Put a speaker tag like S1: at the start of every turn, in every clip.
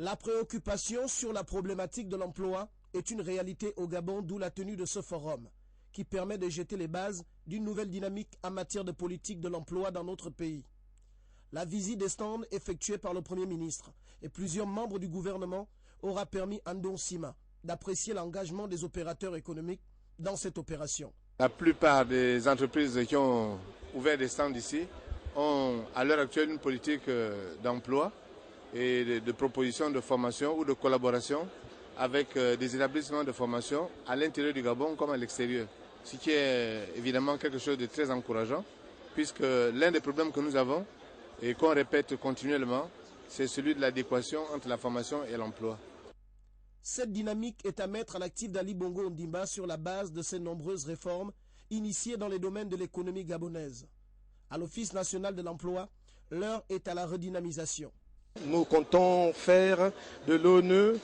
S1: La préoccupation sur la problématique de l'emploi est une réalité au Gabon, d'où la tenue de ce forum, qui permet de jeter les bases d'une nouvelle dynamique en matière de politique de l'emploi dans notre pays. La visite des stands effectuée par le Premier ministre et plusieurs membres du gouvernement aura permis à Ndong Sima d'apprécier l'engagement des opérateurs économiques dans cette opération.
S2: La plupart des entreprises qui ont ouvert des stands ici ont à l'heure actuelle une politique d'emploi et de proposition de formation ou de collaboration avec des établissements de formation à l'intérieur du Gabon comme à l'extérieur. Ce qui est évidemment quelque chose de très encourageant, puisque l'un des problèmes que nous avons et qu'on répète continuellement, c'est celui de l'adéquation entre la formation et l'emploi.
S1: Cette dynamique est à mettre à l'actif d'Ali Bongo Ondimba sur la base de ces nombreuses réformes initiées dans les domaines de l'économie gabonaise. À l'Office national de l'emploi, l'heure est à la redynamisation.
S3: Nous comptons faire de l'ONE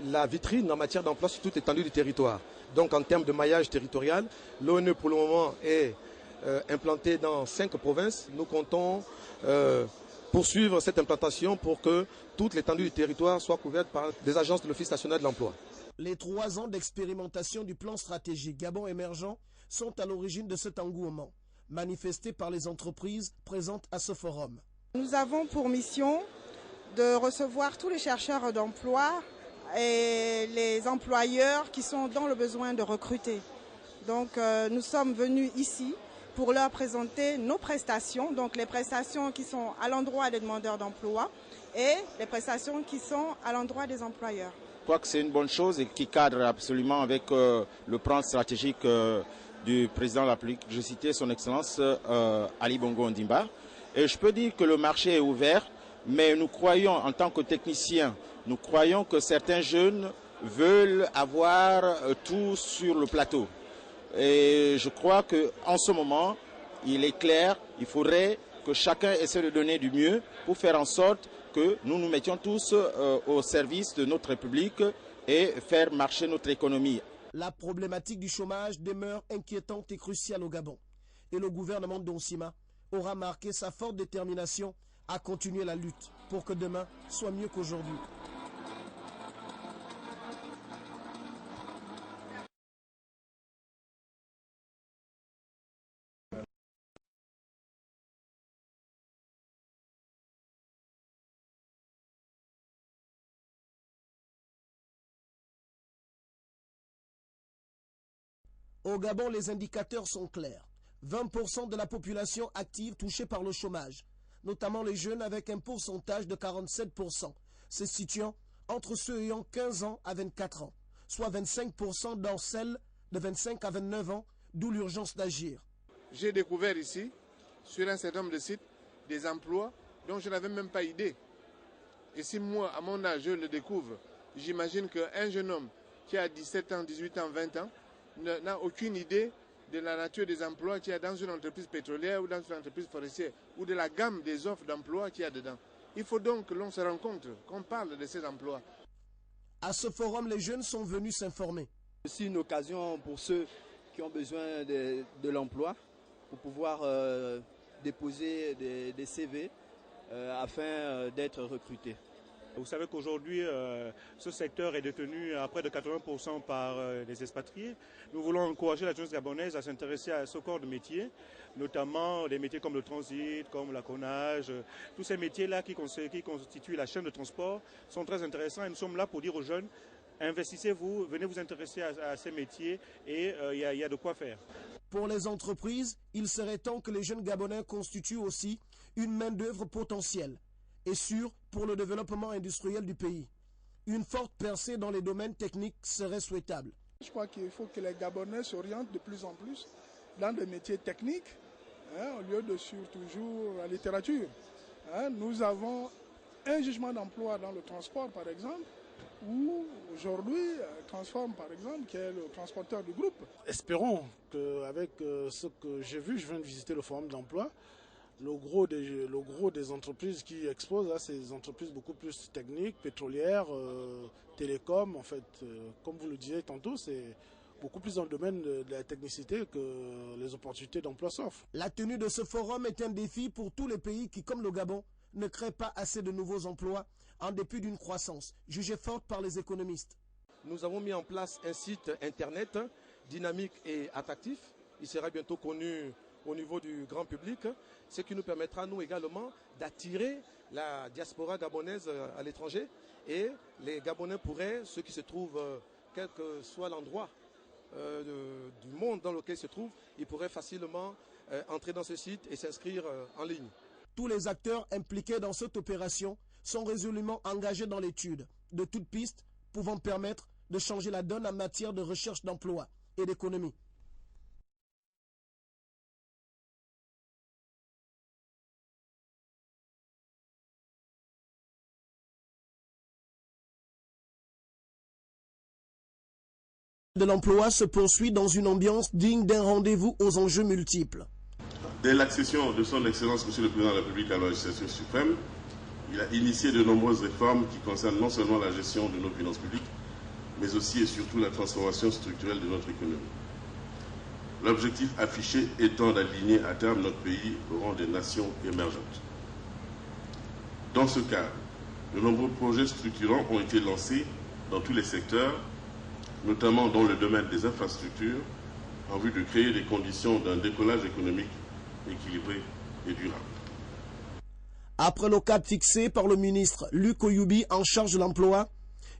S3: la vitrine en matière d'emploi sur toute l'étendue du territoire. Donc en termes de maillage territorial, l'ONE pour le moment est implantée dans 5 provinces. Nous comptons poursuivre cette implantation pour que toute l'étendue du territoire soit couverte par des agences de l'Office national de l'emploi.
S1: Les 3 ans d'expérimentation du plan stratégique Gabon émergent sont à l'origine de cet engouement, manifesté par les entreprises présentes à ce forum.
S4: Nous avons pour mission de recevoir tous les chercheurs d'emploi et les employeurs qui sont dans le besoin de recruter. Donc nous sommes venus ici pour leur présenter nos prestations, donc les prestations qui sont à l'endroit des demandeurs d'emploi et les prestations qui sont à l'endroit des employeurs.
S5: Je crois que c'est une bonne chose et qui cadre absolument avec le plan stratégique du président de la République. Je citais son Excellence Ali Bongo Ondimba. Et je peux dire que le marché est ouvert, mais nous croyons, en tant que techniciens, nous croyons que certains jeunes veulent avoir tout sur le plateau. Et je crois qu'en ce moment, il est clair, il faudrait que chacun essaie de donner du mieux pour faire en sorte que nous nous mettions tous au service de notre République et faire marcher notre économie.
S1: La problématique du chômage demeure inquiétante et cruciale au Gabon. Et le gouvernement de Ndong Sima aura marqué sa forte détermination à continuer la lutte pour que demain soit mieux qu'aujourd'hui. Au Gabon, les indicateurs sont clairs. 20% de la population active touchée par le chômage, notamment les jeunes avec un pourcentage de 47%, se situant entre ceux ayant 15 ans à 24 ans, soit 25% dans celles de 25 à 29 ans, d'où l'urgence d'agir.
S2: J'ai découvert ici, sur un certain nombre de sites, des emplois dont je n'avais même pas idée. Et si moi, à mon âge, je le découvre, j'imagine qu'un jeune homme qui a 17 ans, 18 ans, 20 ans, n'a aucune idée de la nature des emplois qu'il y a dans une entreprise pétrolière ou dans une entreprise forestière, ou de la gamme des offres d'emploi qu'il y a dedans. Il faut donc que l'on se rencontre, qu'on parle de ces emplois.
S1: À ce forum, les jeunes sont venus s'informer.
S6: C'est une occasion pour ceux qui ont besoin de l'emploi, pour pouvoir déposer des CV afin d'être recrutés.
S7: Vous savez qu'aujourd'hui, ce secteur est détenu à près de 80% par les expatriés. Nous voulons encourager la jeunesse gabonaise à s'intéresser à ce corps de métier, notamment des métiers comme le transit, comme l'acconnage. Tous ces métiers-là qui constituent la chaîne de transport sont très intéressants et nous sommes là pour dire aux jeunes, investissez-vous, venez vous intéresser à ces métiers et il y a de quoi faire.
S1: Pour les entreprises, il serait temps que les jeunes Gabonais constituent aussi une main-d'œuvre potentielle et sûre pour le développement industriel du pays. Une forte percée dans les domaines techniques serait souhaitable.
S8: Je crois qu'il faut que les Gabonais s'orientent de plus en plus dans des métiers techniques, au lieu de suivre toujours la littérature. Nous avons un jugement d'emploi dans le transport, par exemple, où aujourd'hui, Transform, par exemple, qui est le transporteur du groupe.
S9: Espérons qu'avec ce que j'ai vu, je viens de visiter le forum d'emploi, le gros des entreprises qui exposent, là, c'est des entreprises beaucoup plus techniques, pétrolières, télécom. En fait, comme vous le disiez tantôt, c'est beaucoup plus dans le domaine de la technicité que les opportunités d'emploi s'offrent.
S1: La tenue de ce forum est un défi pour tous les pays qui, comme le Gabon, ne crée pas assez de nouveaux emplois en dépit d'une croissance jugée forte par les économistes.
S3: Nous avons mis en place un site internet dynamique et attractif. Il sera bientôt connu au niveau du grand public, ce qui nous permettra, nous également, d'attirer la diaspora gabonaise à l'étranger. Et les Gabonais pourraient, ceux qui se trouvent, quel que soit l'endroit du monde dans lequel ils se trouvent, ils pourraient facilement entrer dans ce site et s'inscrire en ligne.
S1: Tous les acteurs impliqués dans cette opération sont résolument engagés dans l'étude de toutes pistes pouvant permettre de changer la donne en matière de recherche d'emploi et d'économie. De l'emploi se poursuit dans une ambiance digne d'un rendez-vous aux enjeux multiples.
S10: Dès l'accession de son Excellence Monsieur le Président de la République à la législature suprême, il a initié de nombreuses réformes qui concernent non seulement la gestion de nos finances publiques, mais aussi et surtout la transformation structurelle de notre économie. L'objectif affiché étant d'aligner à terme notre pays au rang des nations émergentes. Dans ce cadre, de nombreux projets structurants ont été lancés dans tous les secteurs, notamment dans le domaine des infrastructures, en vue de créer les conditions d'un décollage économique équilibré et durable.
S1: Après le cadre fixé par le ministre Luc Oyubi en charge de l'emploi,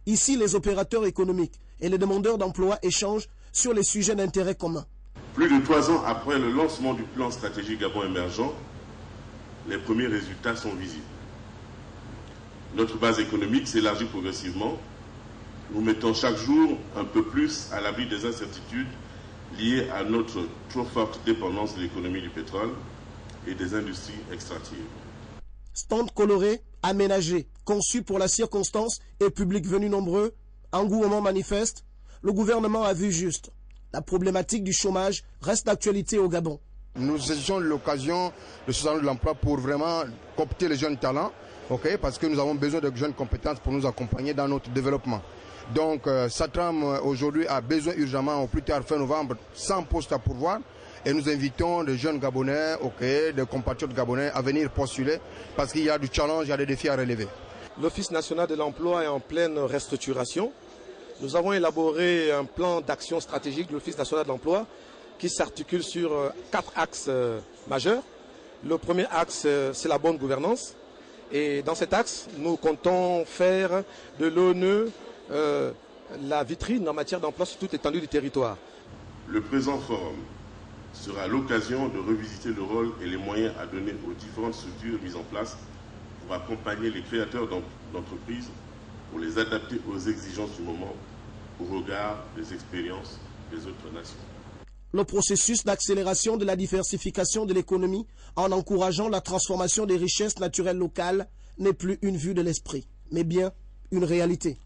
S1: ici les opérateurs économiques et les demandeurs d'emploi échangent sur les sujets d'intérêt commun.
S10: Plus de 3 ans après le lancement du plan stratégique Gabon émergent, les premiers résultats sont visibles. Notre base économique s'élargit progressivement. Nous mettons chaque jour un peu plus à l'abri des incertitudes liées à notre trop forte dépendance de l'économie du pétrole et des industries extractives.
S1: Stand coloré, aménagé, conçu pour la circonstance et public venu nombreux, engouement manifeste, le gouvernement a vu juste. La problématique du chômage reste d'actualité au Gabon.
S11: Nous saisissons l'occasion de ce salon de l'emploi pour vraiment coopter les jeunes talents, parce que nous avons besoin de jeunes compétences pour nous accompagner dans notre développement. Donc, Satram aujourd'hui a besoin urgemment, au plus tard fin novembre, 100 postes à pourvoir. Et nous invitons des jeunes Gabonais, des compatriotes gabonais à venir postuler parce qu'il y a du challenge, il y a des défis à relever.
S3: L'Office national de l'emploi est en pleine restructuration. Nous avons élaboré un plan d'action stratégique de l'Office national de l'emploi qui s'articule sur 4 axes majeurs. Le premier axe, c'est la bonne gouvernance. Et dans cet axe, nous comptons faire de l'ONE la vitrine en matière d'emploi sur toute l'étendue du territoire.
S10: Le présent forum sera l'occasion de revisiter le rôle et les moyens à donner aux différentes structures mises en place pour accompagner les créateurs d'entreprises, pour les adapter aux exigences du moment au regard des expériences des autres nations.
S1: Le processus d'accélération de la diversification de l'économie en encourageant la transformation des richesses naturelles locales n'est plus une vue de l'esprit, mais bien une réalité.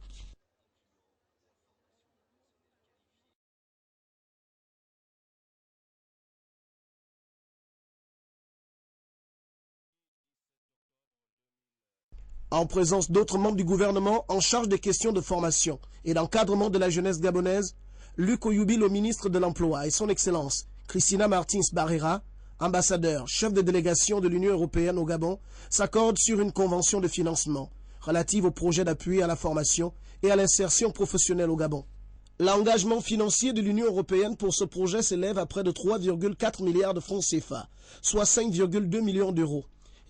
S1: En présence d'autres membres du gouvernement en charge des questions de formation et d'encadrement de la jeunesse gabonaise, Luc Oyubi, le ministre de l'Emploi, et son Excellence Christina Martins Barrera, ambassadeur, chef de délégation de l'Union européenne au Gabon, s'accordent sur une convention de financement relative au projet d'appui à la formation et à l'insertion professionnelle au Gabon. L'engagement financier de l'Union européenne pour ce projet s'élève à près de 3,4 milliards de francs CFA, soit 5,2 millions d'euros.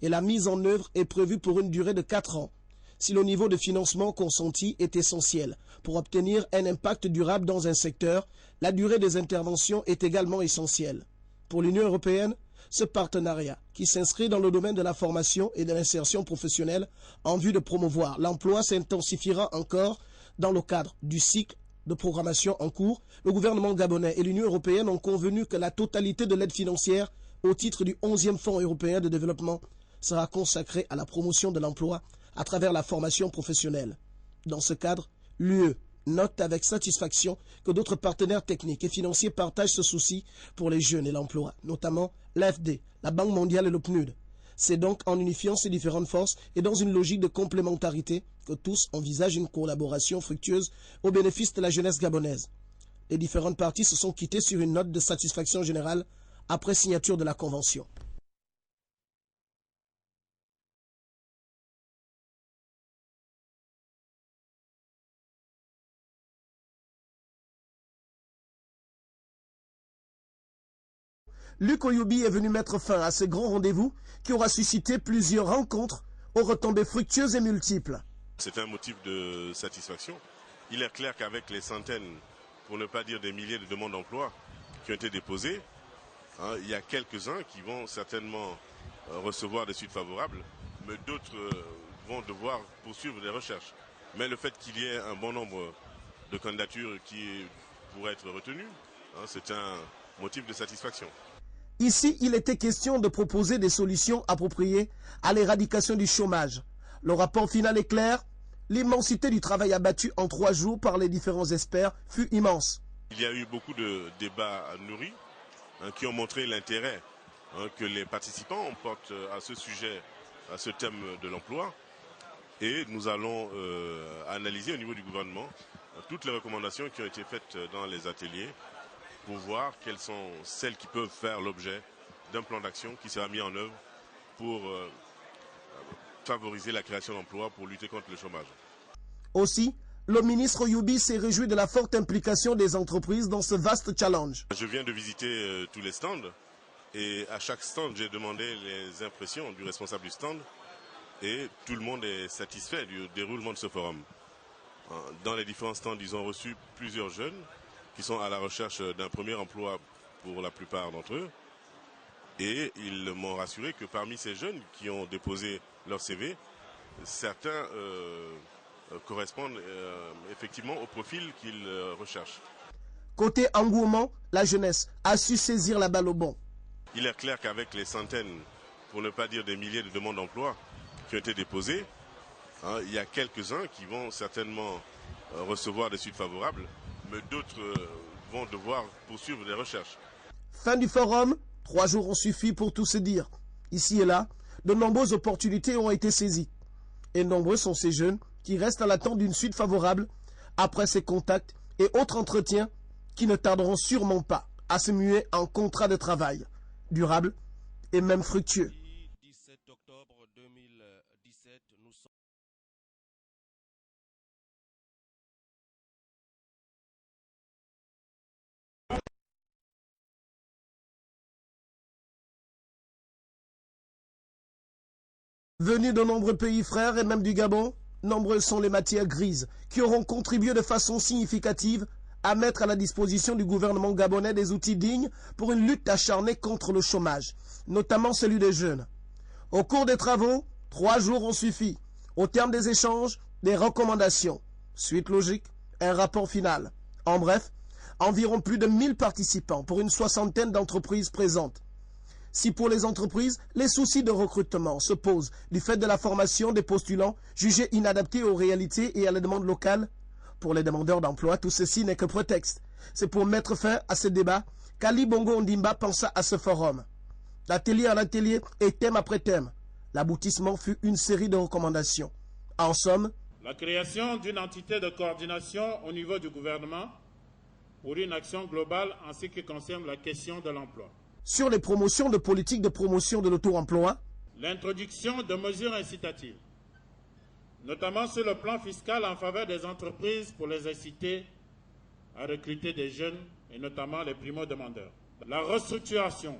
S1: Et la mise en œuvre est prévue pour une durée de 4 ans. Si le niveau de financement consenti est essentiel pour obtenir un impact durable dans un secteur, la durée des interventions est également essentielle. Pour l'Union européenne, ce partenariat, qui s'inscrit dans le domaine de la formation et de l'insertion professionnelle en vue de promouvoir l'emploi, s'intensifiera encore dans le cadre du cycle de programmation en cours. Le gouvernement gabonais et l'Union européenne ont convenu que la totalité de l'aide financière au titre du 11e Fonds européen de développement sera consacrée à la promotion de l'emploi à travers la formation professionnelle. Dans ce cadre, l'UE note avec satisfaction que d'autres partenaires techniques et financiers partagent ce souci pour les jeunes et l'emploi, notamment l'AFD, la Banque mondiale et le PNUD. C'est donc en unifiant ces différentes forces et dans une logique de complémentarité que tous envisagent une collaboration fructueuse au bénéfice de la jeunesse gabonaise. Les différentes parties se sont quittées sur une note de satisfaction générale après signature de la Convention. Luc Oyoubi est venu mettre fin à ce grand rendez-vous qui aura suscité plusieurs rencontres aux retombées fructueuses et multiples.
S10: C'est un motif de satisfaction. Il est clair qu'avec les centaines, pour ne pas dire des milliers de demandes d'emploi qui ont été déposées, il y a quelques-uns qui vont certainement recevoir des suites favorables, mais d'autres vont devoir poursuivre des recherches. Mais le fait qu'il y ait un bon nombre de candidatures qui pourraient être retenues, c'est un motif de satisfaction.
S1: Ici, il était question de proposer des solutions appropriées à l'éradication du chômage. Le rapport final est clair. L'immensité du travail abattu en 3 jours par les différents experts fut immense.
S10: Il y a eu beaucoup de débats nourris qui ont montré l'intérêt que les participants portent à ce sujet, à ce thème de l'emploi. Et nous allons analyser au niveau du gouvernement toutes les recommandations qui ont été faites dans les ateliers pour voir quelles sont celles qui peuvent faire l'objet d'un plan d'action qui sera mis en œuvre pour favoriser la création d'emplois, pour lutter contre le chômage.
S1: Aussi, le ministre Oyoubi s'est réjoui de la forte implication des entreprises dans ce vaste challenge.
S10: Je viens de visiter tous les stands et à chaque stand, j'ai demandé les impressions du responsable du stand et tout le monde est satisfait du déroulement de ce forum. Dans les différents stands, ils ont reçu plusieurs jeunes qui sont à la recherche d'un premier emploi pour la plupart d'entre eux. Et ils m'ont rassuré que parmi ces jeunes qui ont déposé leur CV, certains correspondent effectivement au profil qu'ils recherchent.
S1: Côté engouement, la jeunesse a su saisir la balle au bond.
S10: Il est clair qu'avec les centaines, pour ne pas dire des milliers de demandes d'emploi qui ont été déposées, il y a quelques-uns qui vont certainement recevoir des suites favorables, mais d'autres vont devoir poursuivre des recherches.
S1: Fin du forum, 3 jours ont suffi pour tout se dire. Ici et là, de nombreuses opportunités ont été saisies. Et nombreux sont ces jeunes qui restent à l'attente d'une suite favorable après ces contacts et autres entretiens qui ne tarderont sûrement pas à se muer en contrat de travail, durable et même fructueux.
S12: 17 octobre 2017, nous sommes...
S1: Venus de nombreux pays frères et même du Gabon, nombreuses sont les matières grises qui auront contribué de façon significative à mettre à la disposition du gouvernement gabonais des outils dignes pour une lutte acharnée contre le chômage, notamment celui des jeunes. Au cours des travaux, 3 jours ont suffi. Au terme des échanges, des recommandations. Suite logique, un rapport final. En bref, environ plus de 1000 participants pour une 60aine d'entreprises présentes. Si pour les entreprises, les soucis de recrutement se posent du fait de la formation des postulants jugés inadaptés aux réalités et à la demande locale, pour les demandeurs d'emploi, tout ceci n'est que prétexte. C'est pour mettre fin à ce débat qu'Ali Bongo Ondimba pensa à ce forum. D'atelier en atelier et thème après thème, l'aboutissement fut une série de recommandations. En somme,
S13: la création d'une entité de coordination au niveau du gouvernement pour une action globale en ce qui concerne la question de l'emploi.
S1: Sur les promotions de politiques de promotion de l'auto-emploi,
S13: l'introduction de mesures incitatives, notamment sur le plan fiscal en faveur des entreprises pour les inciter à recruter des jeunes et notamment les primo-demandeurs. La restructuration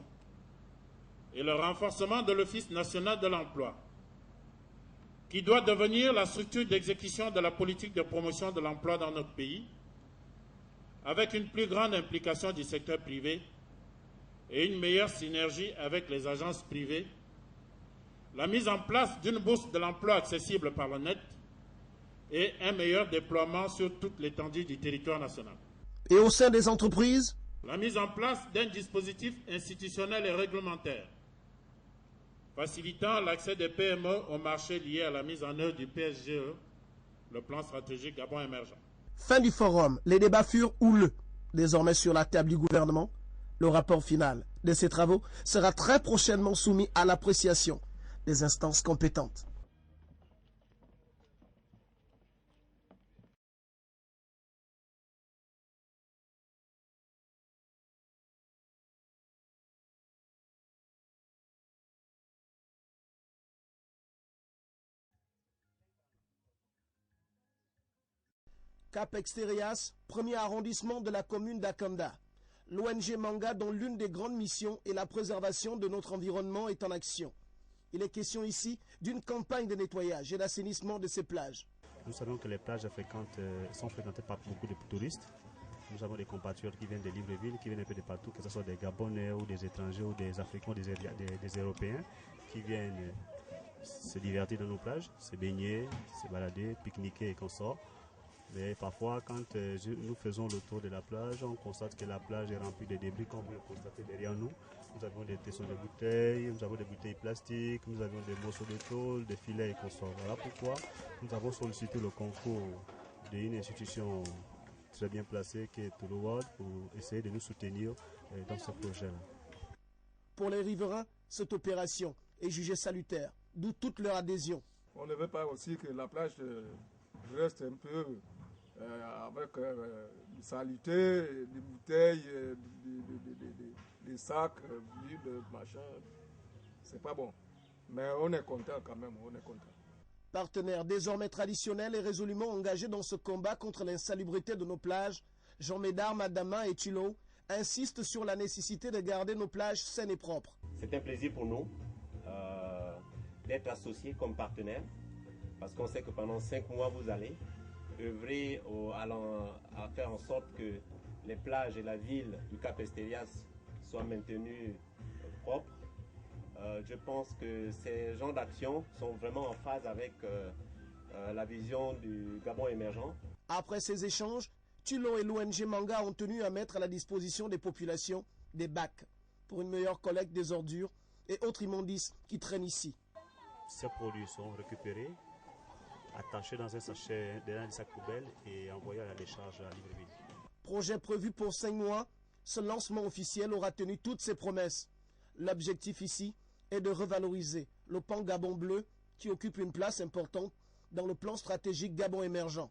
S13: et le renforcement de l'Office national de l'emploi, qui doit devenir la structure d'exécution de la politique de promotion de l'emploi dans notre pays, avec une plus grande implication du secteur privé et une meilleure synergie avec les agences privées, la mise en place d'une bourse de l'emploi accessible par le net et un meilleur déploiement sur toute l'étendue du territoire national.
S1: Et au sein des entreprises,
S13: la mise en place d'un dispositif institutionnel et réglementaire facilitant l'accès des PME au marché lié à la mise en œuvre du PSGE, le plan stratégique Gabon émergent.
S1: Fin du forum, les débats furent houleux. Désormais sur la table du gouvernement, le rapport final de ces travaux sera très prochainement soumis à l'appréciation des instances compétentes. Cap Extérias, premier arrondissement de la commune d'Akanda. l'ONG Manga, dont l'une des grandes missions est la préservation de notre environnement, est en action. Il est question ici d'une campagne de nettoyage et d'assainissement de ces plages.
S14: Nous savons que les plages sont fréquentées par beaucoup de touristes. Nous avons des compatriotes qui viennent de Libreville, qui viennent un peu de partout, que ce soit des Gabonais ou des étrangers ou des Africains ou des Européens qui viennent se divertir dans nos plages, se baigner, se balader, pique-niquer et consorts. Mais parfois, quand nous faisons le tour de la plage, on constate que la plage est remplie de débris, comme vous le constatez derrière nous. Nous avons des tessons de bouteilles, nous avons des bouteilles plastiques, nous avons des morceaux de tôle, des filets et consorts. Voilà pourquoi nous avons sollicité le concours d'une institution très bien placée qui est Toulouse World pour essayer de nous soutenir dans ce projet-là.
S1: Pour les riverains, cette opération est jugée salutaire, d'où toute leur adhésion.
S15: On ne veut pas aussi que la plage reste un peu avec des saletés, des bouteilles, des sacs, vides, machin. C'est pas bon. Mais on est content quand même, on est content.
S1: Partenaire désormais traditionnel et résolument engagé dans ce combat contre l'insalubrité de nos plages, Jean Médard, Madama et Thilo insistent sur la nécessité de garder nos plages saines et propres.
S16: C'est un plaisir pour nous d'être associés comme partenaires, parce qu'on sait que pendant 5 mois, vous allez œuvrer à faire en sorte que les plages et la ville du Cap Esterias soient maintenues propres. Je pense que ces genres d'actions sont vraiment en phase avec la vision du Gabon émergent.
S1: Après ces échanges, Thilo et l'ONG Manga ont tenu à mettre à la disposition des populations des bacs pour une meilleure collecte des ordures et autres immondices qui traînent ici.
S14: Ces produits sont récupérés, attachés dans un sachet, dans des sacs poubelles et envoyés à la décharge à Libreville.
S1: Projet prévu pour 5 mois, ce lancement officiel aura tenu toutes ses promesses. L'objectif ici est de revaloriser le pan Gabon bleu qui occupe une place importante dans le plan stratégique Gabon émergent.